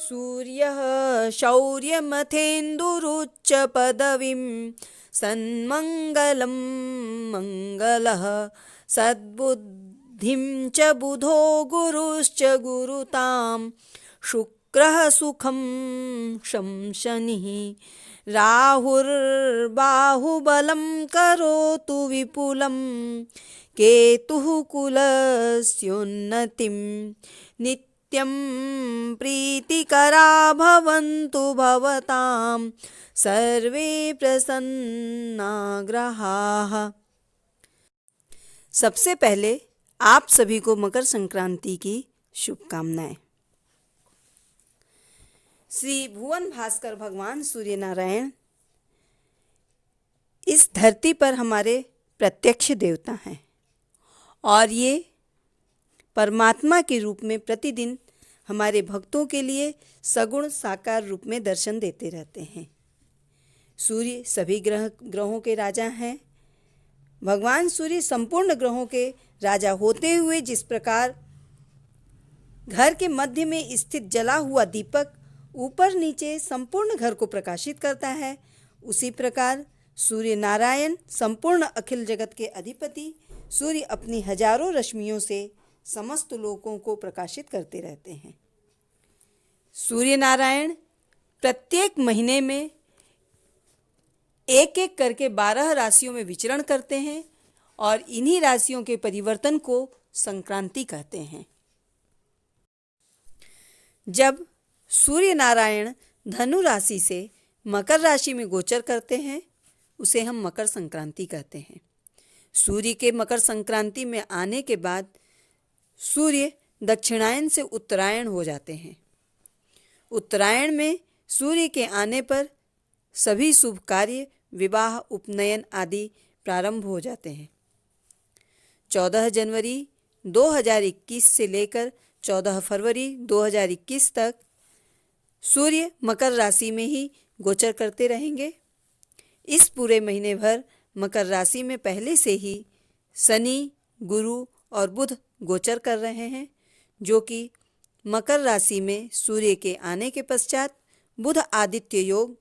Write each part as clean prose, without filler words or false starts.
सूर्यः शौर्यमथेन्दुरुच्च पदवीं सन्मङ्गलं मङ्गलः सद्बुद्धिं च बुधो गुरुश्च गुरुतां शुक्रः सुखं शनिः राहुर्बाहुबलं करोतु विपुलं केतुः कुलस्योन्नतिं नित्यं प्रीतिकरा भवन्तु भवतां सर्वे प्रसन्ना ग्रहाः। सबसे पहले आप सभी को मकर संक्रांति की शुभकामनाएं। श्री भुवन भास्कर भगवान सूर्य नारायण इस धरती पर हमारे प्रत्यक्ष देवता हैं और ये परमात्मा के रूप में प्रतिदिन हमारे भक्तों के लिए सगुण साकार रूप में दर्शन देते रहते हैं। सूर्य सभी ग्रहों के राजा हैं। भगवान सूर्य संपूर्ण ग्रहों के राजा होते हुए जिस प्रकार घर के मध्य में स्थित जला हुआ दीपक ऊपर नीचे संपूर्ण घर को प्रकाशित करता है, उसी प्रकार सूर्य नारायण संपूर्ण अखिल जगत के अधिपति सूर्य अपनी हजारों रश्मियों से समस्त लोकों को प्रकाशित करते रहते हैं। सूर्य नारायण प्रत्येक महीने में एक एक करके 12 राशियों में विचरण करते हैं और इन्हीं राशियों के परिवर्तन को संक्रांति कहते हैं। जब सूर्य नारायण धनु राशि से मकर राशि में गोचर करते हैं उसे हम मकर संक्रांति कहते हैं। सूर्य के मकर संक्रांति में आने के बाद सूर्य दक्षिणायन से उत्तरायण हो जाते हैं। उत्तरायण में सूर्य के आने पर सभी शुभ कार्य विवाह उपनयन आदि प्रारंभ हो जाते हैं। 14 जनवरी 2021 से लेकर 14 फरवरी 2021 तक सूर्य मकर राशि में ही गोचर करते रहेंगे। इस पूरे महीने भर मकर राशि में पहले से ही शनि, गुरु और बुध गोचर कर रहे हैं, जो कि मकर राशि में सूर्य के आने के पश्चात बुध आदित्य योग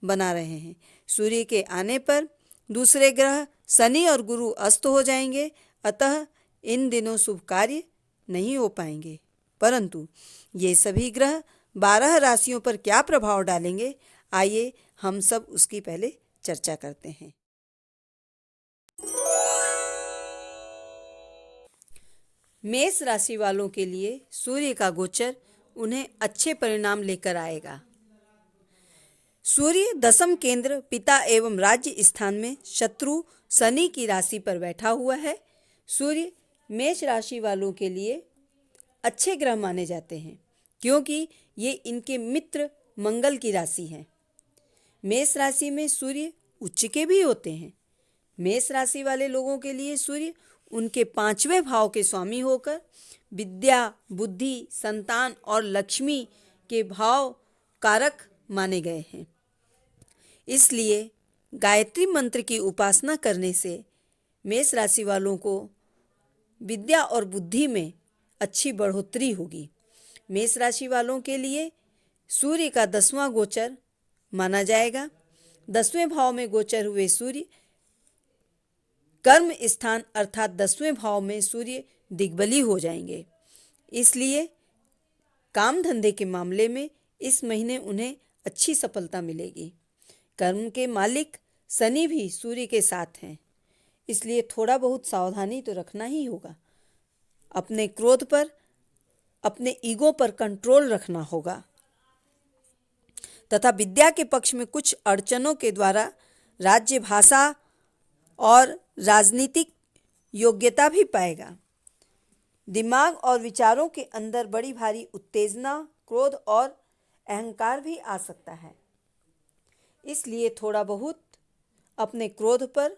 बना रहे हैं। सूर्य के आने पर दूसरे ग्रह शनि और गुरु अस्त हो जाएंगे, अतः इन दिनों शुभ कार्य नहीं हो पाएंगे। परंतु ये सभी ग्रह 12 राशियों पर क्या प्रभाव डालेंगे, आइए हम सब उसकी पहले चर्चा करते हैं। मेष राशि वालों के लिए सूर्य का गोचर उन्हें अच्छे परिणाम लेकर आएगा। सूर्य दशम केंद्र पिता एवं राज्य स्थान में शत्रु शनि की राशि पर बैठा हुआ है। सूर्य मेष राशि वालों के लिए अच्छे ग्रह माने जाते हैं क्योंकि ये इनके मित्र मंगल की राशि है। मेष राशि में सूर्य उच्च के भी होते हैं। मेष राशि वाले लोगों के लिए सूर्य उनके 5वें भाव के स्वामी होकर विद्या, बुद्धि, संतान और लक्ष्मी के भाव कारक माने गए हैं। इसलिए गायत्री मंत्र की उपासना करने से मेष राशि वालों को विद्या और बुद्धि में अच्छी बढ़ोतरी होगी। मेष राशि वालों के लिए सूर्य का 10वां गोचर माना जाएगा। 10वें भाव में गोचर हुए सूर्य कर्म स्थान अर्थात 10वें भाव में सूर्य दिग्बली हो जाएंगे। इसलिए काम धंधे के मामले में इस महीने उन्हें अच्छी सफलता मिलेगी। कर्म के मालिक शनि भी सूर्य के साथ हैं, इसलिए थोड़ा बहुत सावधानी तो रखना ही होगा। अपने क्रोध पर, अपने ईगो पर कंट्रोल रखना होगा तथा विद्या के पक्ष में कुछ अड़चनों के द्वारा राज्य भाषा और राजनीतिक योग्यता भी पाएगा। दिमाग और विचारों के अंदर बड़ी भारी उत्तेजना, क्रोध और अहंकार भी आ सकता है। इसलिए थोड़ा बहुत अपने क्रोध पर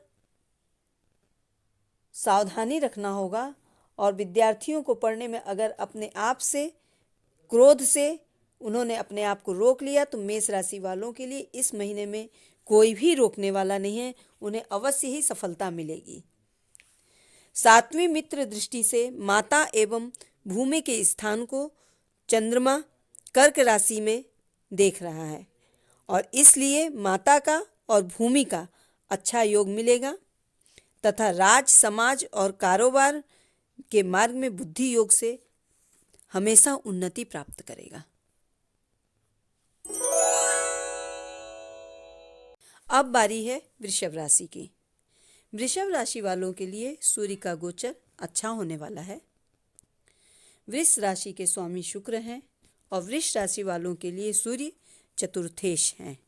सावधानी रखना होगा और विद्यार्थियों को पढ़ने में अगर अपने आप से क्रोध से उन्होंने अपने आप को रोक लिया तो मेष राशि वालों के लिए इस महीने में कोई भी रोकने वाला नहीं है, उन्हें अवश्य ही सफलता मिलेगी। 7वीं मित्र दृष्टि से माता एवं भूमि के स्थान को चंद्रमा कर्क राशि में देख रहा है और इसलिए माता का और भूमि का अच्छा योग मिलेगा तथा राज, समाज और कारोबार के मार्ग में बुद्धि योग से हमेशा उन्नति प्राप्त करेगा। अब बारी है वृषभ राशि की। वृषभ राशि वालों के लिए सूर्य का गोचर अच्छा होने वाला है। वृष राशि के स्वामी शुक्र हैं और वृष राशि वालों के लिए सूर्य चतुर्थेश हैं।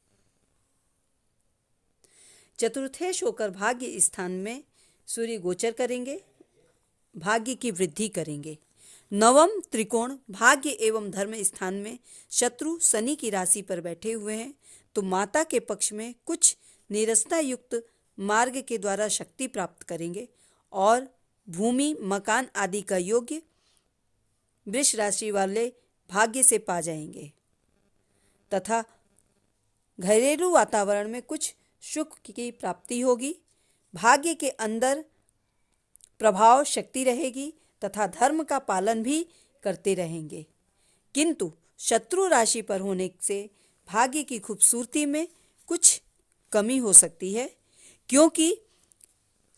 चतुर्थेश होकर भाग्य स्थान में सूर्य गोचर करेंगे, भाग्य की वृद्धि करेंगे। नवम त्रिकोण भाग्य एवं धर्म स्थान में शत्रु शनि की राशि पर बैठे हुए हैं, तो माता के पक्ष में कुछ नीरसता युक्त मार्ग के द्वारा शक्ति प्राप्त करेंगे और भूमि, मकान आदि का योग्य वृष राशि वाले भाग्य से पा जाएंगे तथा घरेलू वातावरण में कुछ सुख की प्राप्ति होगी। भाग्य के अंदर प्रभाव शक्ति रहेगी तथा धर्म का पालन भी करते रहेंगे, किंतु शत्रु राशि पर होने से भाग्य की खूबसूरती में कुछ कमी हो सकती है, क्योंकि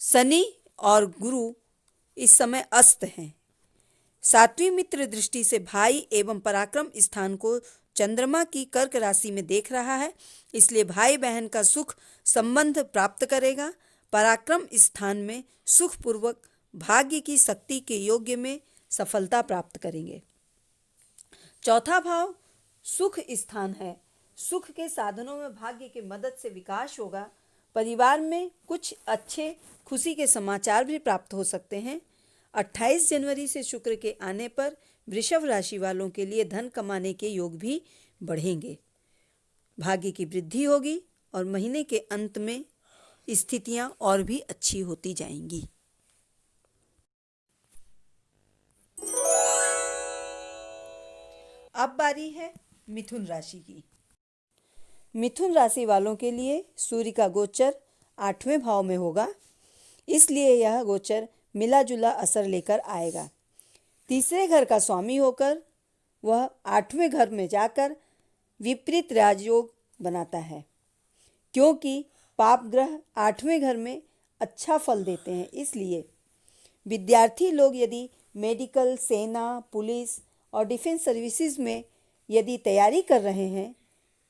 शनि और गुरु इस समय अस्त हैं। सातवीं मित्र दृष्टि से भाई एवं पराक्रम स्थान को चंद्रमा की कर्क राशि में देख रहा है, इसलिए भाई बहन का सुख संबंध प्राप्त करेगा। पराक्रम स्थान में सुखपूर्वक भाग्य की शक्ति के योग्य में सफलता प्राप्त करेंगे। चौथा भाव सुख स्थान है। सुख के साधनों में भाग्य की मदद से विकास होगा। परिवार में कुछ अच्छे खुशी के समाचार भी प्राप्त हो सकते हैं। 28 जनवरी से शुक्र के आने पर वृषभ राशि वालों के लिए धन कमाने के योग भी बढ़ेंगे। भाग्य की वृद्धि होगी और महीने के अंत में स्थितियां और भी अच्छी होती जाएंगी। अब बारी है मिथुन राशि की। मिथुन राशि वालों के लिए सूर्य का गोचर 8वें भाव में होगा, इसलिए यह गोचर मिला जुला असर लेकर आएगा। तीसरे घर का स्वामी होकर वह 8वें घर में जाकर विपरीत राजयोग बनाता है, क्योंकि पाप ग्रह 8वें घर में अच्छा फल देते हैं। इसलिए विद्यार्थी लोग यदि मेडिकल, सेना, पुलिस और डिफेंस सर्विसेज में यदि तैयारी कर रहे हैं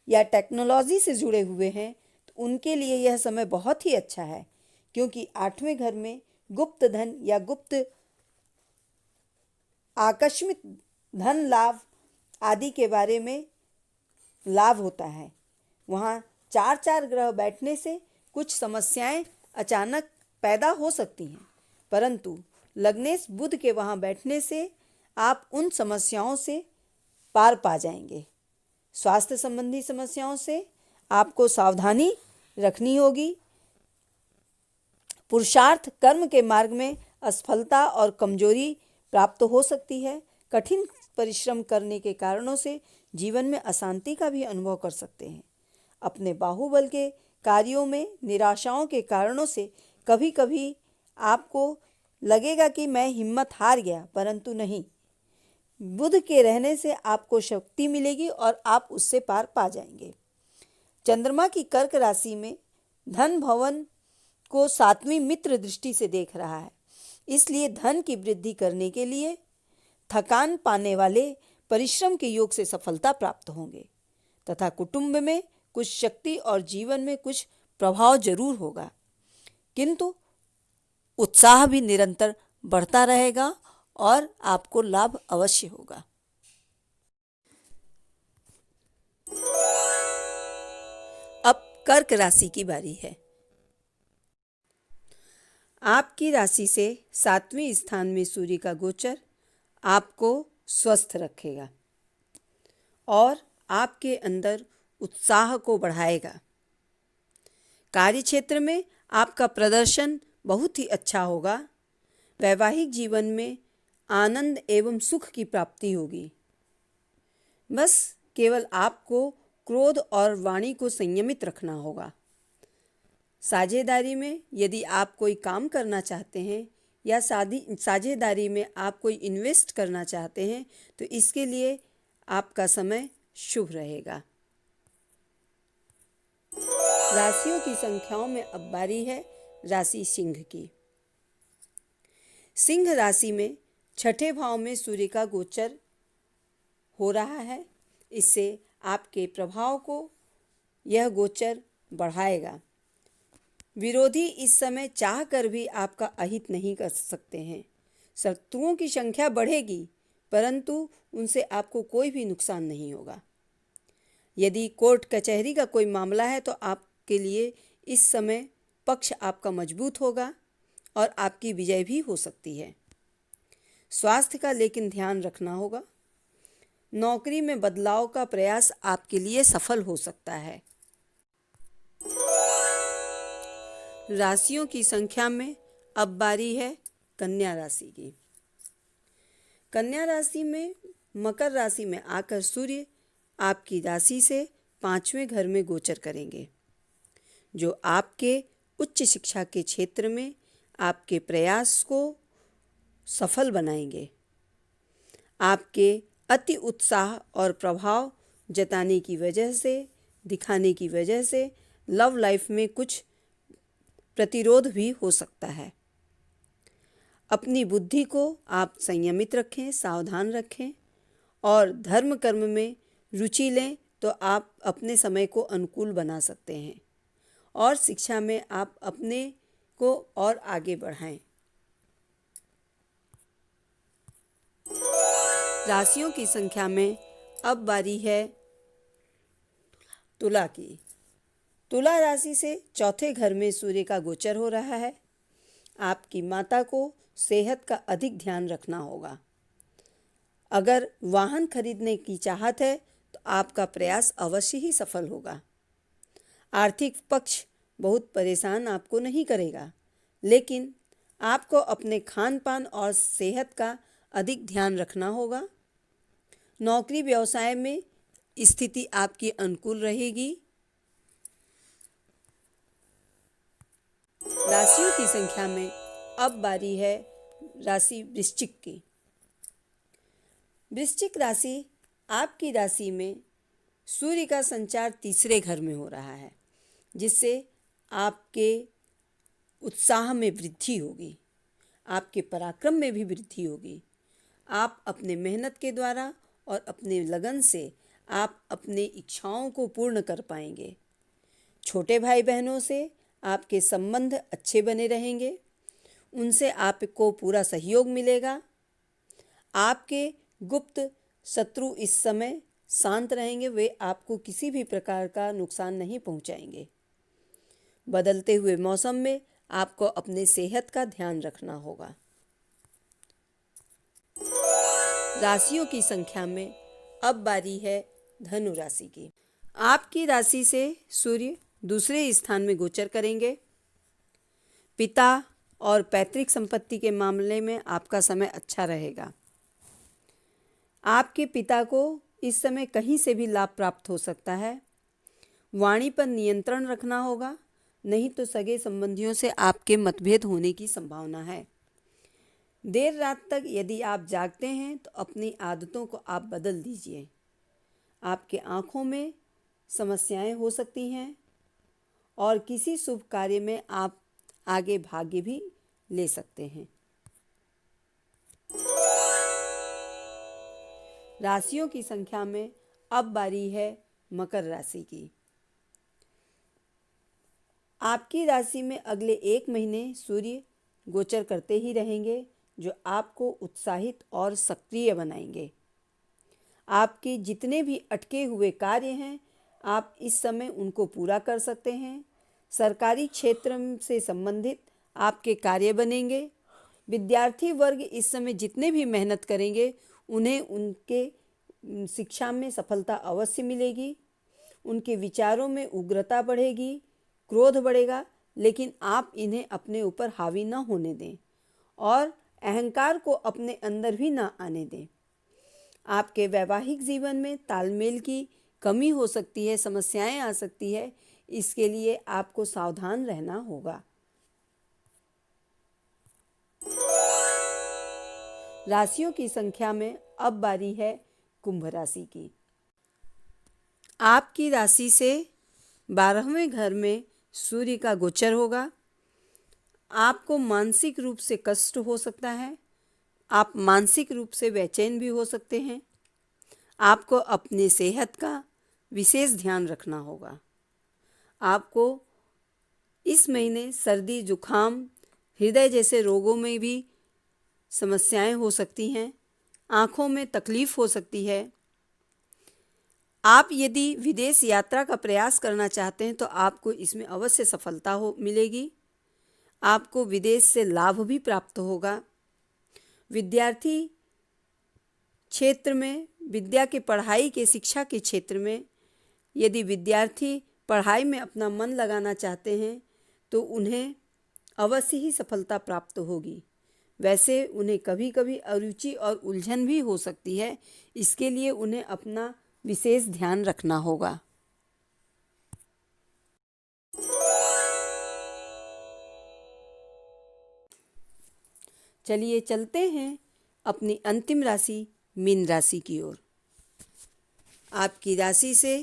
या टेक्नोलॉजी से जुड़े हुए हैं, तो उनके लिए यह समय बहुत ही अच्छा है, क्योंकि 8वें घर में गुप्त धन या गुप्त आकस्मिक धन लाभ आदि के बारे में लाभ होता है। वहाँ 4 ग्रह बैठने से कुछ समस्याएं अचानक पैदा हो सकती हैं, परंतु लग्नेश बुध के वहाँ बैठने से आप उन समस्याओं से पार पा जाएंगे। स्वास्थ्य संबंधी समस्याओं से आपको सावधानी रखनी होगी। पुरुषार्थ कर्म के मार्ग में असफलता और कमजोरी प्राप्त हो सकती है। कठिन परिश्रम करने के कारणों से जीवन में अशांति का भी अनुभव कर सकते हैं। अपने बाहुबल के कार्यों में निराशाओं के कारणों से कभी कभी आपको लगेगा कि मैं हिम्मत हार गया, परंतु नहीं, बुध के रहने से आपको शक्ति मिलेगी और आप उससे पार पा जाएंगे। चंद्रमा की कर्क राशि में धन भवन को 7वीं मित्र दृष्टि से देख रहा है, इसलिए धन की वृद्धि करने के लिए थकान पाने वाले परिश्रम के योग से सफलता प्राप्त होंगे तथा कुटुंब में कुछ शक्ति और जीवन में कुछ प्रभाव जरूर होगा, किंतु उत्साह भी निरंतर बढ़ता रहेगा और आपको लाभ अवश्य होगा। अब कर्क राशि की बारी है। आपकी राशि से 7वें स्थान में सूर्य का गोचर आपको स्वस्थ रखेगा और आपके अंदर उत्साह को बढ़ाएगा। कार्य क्षेत्र में आपका प्रदर्शन बहुत ही अच्छा होगा। वैवाहिक जीवन में आनंद एवं सुख की प्राप्ति होगी। बस केवल आपको क्रोध और वाणी को संयमित रखना होगा। साझेदारी में यदि आप कोई काम करना चाहते हैं या साझेदारी में आप कोई इन्वेस्ट करना चाहते हैं, तो इसके लिए आपका समय शुभ रहेगा। राशियों की संख्याओं में अब बारी है राशि सिंह की। सिंह राशि में छठे भाव में सूर्य का गोचर हो रहा है। इससे आपके प्रभाव को यह गोचर बढ़ाएगा। विरोधी इस समय चाह कर भी आपका अहित नहीं कर सकते हैं। शत्रुओं की संख्या बढ़ेगी, परंतु उनसे आपको कोई भी नुकसान नहीं होगा। यदि कोर्ट कचहरी का कोई मामला है तो आपके लिए इस समय पक्ष आपका मजबूत होगा और आपकी विजय भी हो सकती है। स्वास्थ्य का लेकिन ध्यान रखना होगा। नौकरी में बदलाव का प्रयास आपके लिए सफल हो सकता है। राशियों की संख्या में अब बारी है कन्या राशि की। कन्या राशि में मकर राशि में आकर सूर्य आपकी राशि से 5वें घर में गोचर करेंगे, जो आपके उच्च शिक्षा के क्षेत्र में आपके प्रयास को सफल बनाएंगे। आपके अति उत्साह और प्रभाव जताने की वजह से, दिखाने की वजह से लव लाइफ में कुछ प्रतिरोध भी हो सकता है। अपनी बुद्धि को आप संयमित रखें, सावधान रखें और धर्म कर्म में रुचि लें तो आप अपने समय को अनुकूल बना सकते हैं और शिक्षा में आप अपने को और आगे बढ़ाएं। राशियों की संख्या में अब बारी है तुला की। तुला राशि से चौथे घर में सूर्य का गोचर हो रहा है। आपकी माता को सेहत का अधिक ध्यान रखना होगा। अगर वाहन खरीदने की चाहत है तो आपका प्रयास अवश्य ही सफल होगा। आर्थिक पक्ष बहुत परेशान आपको नहीं करेगा, लेकिन आपको अपने खान पान और सेहत का अधिक ध्यान रखना होगा। नौकरी व्यवसाय में स्थिति आपकी अनुकूल रहेगी। राशियों की संख्या में अब बारी है राशि वृश्चिक की। वृश्चिक राशि आपकी राशि में सूर्य का संचार तीसरे घर में हो रहा है, जिससे आपके उत्साह में वृद्धि होगी, आपके पराक्रम में भी वृद्धि होगी। आप अपने मेहनत के द्वारा और अपने लगन से आप अपने इच्छाओं को पूर्ण कर पाएंगे। छोटे भाई बहनों से आपके संबंध अच्छे बने रहेंगे, उनसे आपको पूरा सहयोग मिलेगा। आपके गुप्त शत्रु इस समय शांत रहेंगे, वे आपको किसी भी प्रकार का नुकसान नहीं पहुंचाएंगे। बदलते हुए मौसम में आपको अपने सेहत का ध्यान रखना होगा। राशियों की संख्या में अब बारी है धनु राशि की। आपकी राशि से सूर्य दूसरे स्थान में गोचर करेंगे। पिता और पैतृक संपत्ति के मामले में आपका समय अच्छा रहेगा। आपके पिता को इस समय कहीं से भी लाभ प्राप्त हो सकता है। वाणी पर नियंत्रण रखना होगा, नहीं तो सगे संबंधियों से आपके मतभेद होने की संभावना है। देर रात तक यदि आप जागते हैं तो अपनी आदतों को आप बदल दीजिए। आपके आँखों में समस्याएं हो सकती हैं और किसी शुभ कार्य में आप आगे भाग्य भी ले सकते हैं। राशियों की संख्या में अब बारी है मकर राशि की। आपकी राशि में अगले 1 महीने सूर्य गोचर करते ही रहेंगे, जो आपको उत्साहित और सक्रिय बनाएंगे। आपके जितने भी अटके हुए कार्य हैं, आप इस समय उनको पूरा कर सकते हैं। सरकारी क्षेत्र से संबंधित आपके कार्य बनेंगे। विद्यार्थी वर्ग इस समय जितने भी मेहनत करेंगे, उन्हें उनके शिक्षा में सफलता अवश्य मिलेगी। उनके विचारों में उग्रता बढ़ेगी, क्रोध बढ़ेगा, लेकिन आप इन्हें अपने ऊपर हावी न होने दें और अहंकार को अपने अंदर भी ना आने दें। आपके वैवाहिक जीवन में तालमेल की कमी हो सकती है, समस्याएं आ सकती है, इसके लिए आपको सावधान रहना होगा। राशियों की संख्या में अब बारी है कुंभ राशि की। आपकी राशि से 12वें घर में सूर्य का गोचर होगा। आपको मानसिक रूप से कष्ट हो सकता है। आप मानसिक रूप से बेचैन भी हो सकते हैं। आपको अपनी सेहत का विशेष ध्यान रखना होगा। आपको इस महीने सर्दी, जुखाम, हृदय जैसे रोगों में भी समस्याएं हो सकती हैं। आँखों में तकलीफ हो सकती है। आप यदि विदेश यात्रा का प्रयास करना चाहते हैं तो आपको इसमें अवश्य सफलता मिलेगी। आपको विदेश से लाभ भी प्राप्त होगा। विद्यार्थी क्षेत्र में, विद्या के पढ़ाई के शिक्षा के क्षेत्र में यदि विद्यार्थी पढ़ाई में अपना मन लगाना चाहते हैं तो उन्हें अवश्य ही सफलता प्राप्त होगी। वैसे उन्हें कभी कभी अरुचि और उलझन भी हो सकती है। इसके लिए उन्हें अपना विशेष ध्यान रखना होगा। चलिए चलते हैं अपनी अंतिम राशि मीन राशि की ओर। आपकी राशि से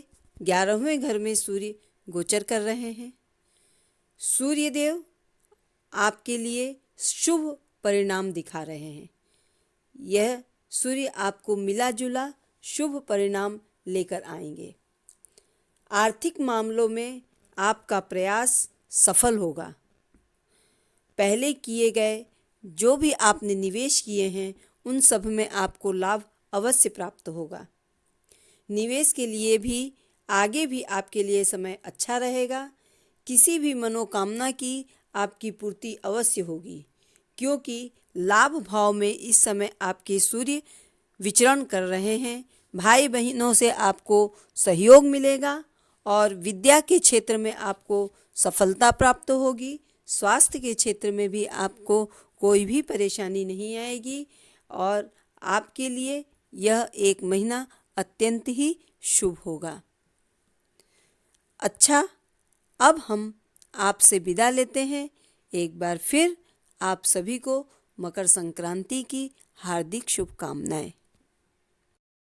11वें घर में सूर्य गोचर कर रहे हैं। सूर्य देव आपके लिए शुभ परिणाम दिखा रहे हैं। यह सूर्य आपको मिला जुला शुभ परिणाम लेकर आएंगे। आर्थिक मामलों में आपका प्रयास सफल होगा। पहले किए गए जो भी आपने निवेश किए हैं उन सब में आपको लाभ अवश्य प्राप्त होगा। निवेश के लिए भी आगे भी आपके लिए समय अच्छा रहेगा। किसी भी मनोकामना की आपकी पूर्ति अवश्य होगी, क्योंकि लाभ भाव में इस समय आपके सूर्य विचरण कर रहे हैं। भाई बहनों से आपको सहयोग मिलेगा और विद्या के क्षेत्र में आपको सफलता प्राप्त होगी। स्वास्थ्य के क्षेत्र में भी आपको कोई भी परेशानी नहीं आएगी और आपके लिए यह एक महीना अत्यंत ही शुभ होगा। अच्छा, अब हम आपसे विदा लेते हैं। एक बार फिर आप सभी को मकर संक्रांति की हार्दिक शुभकामनाएं।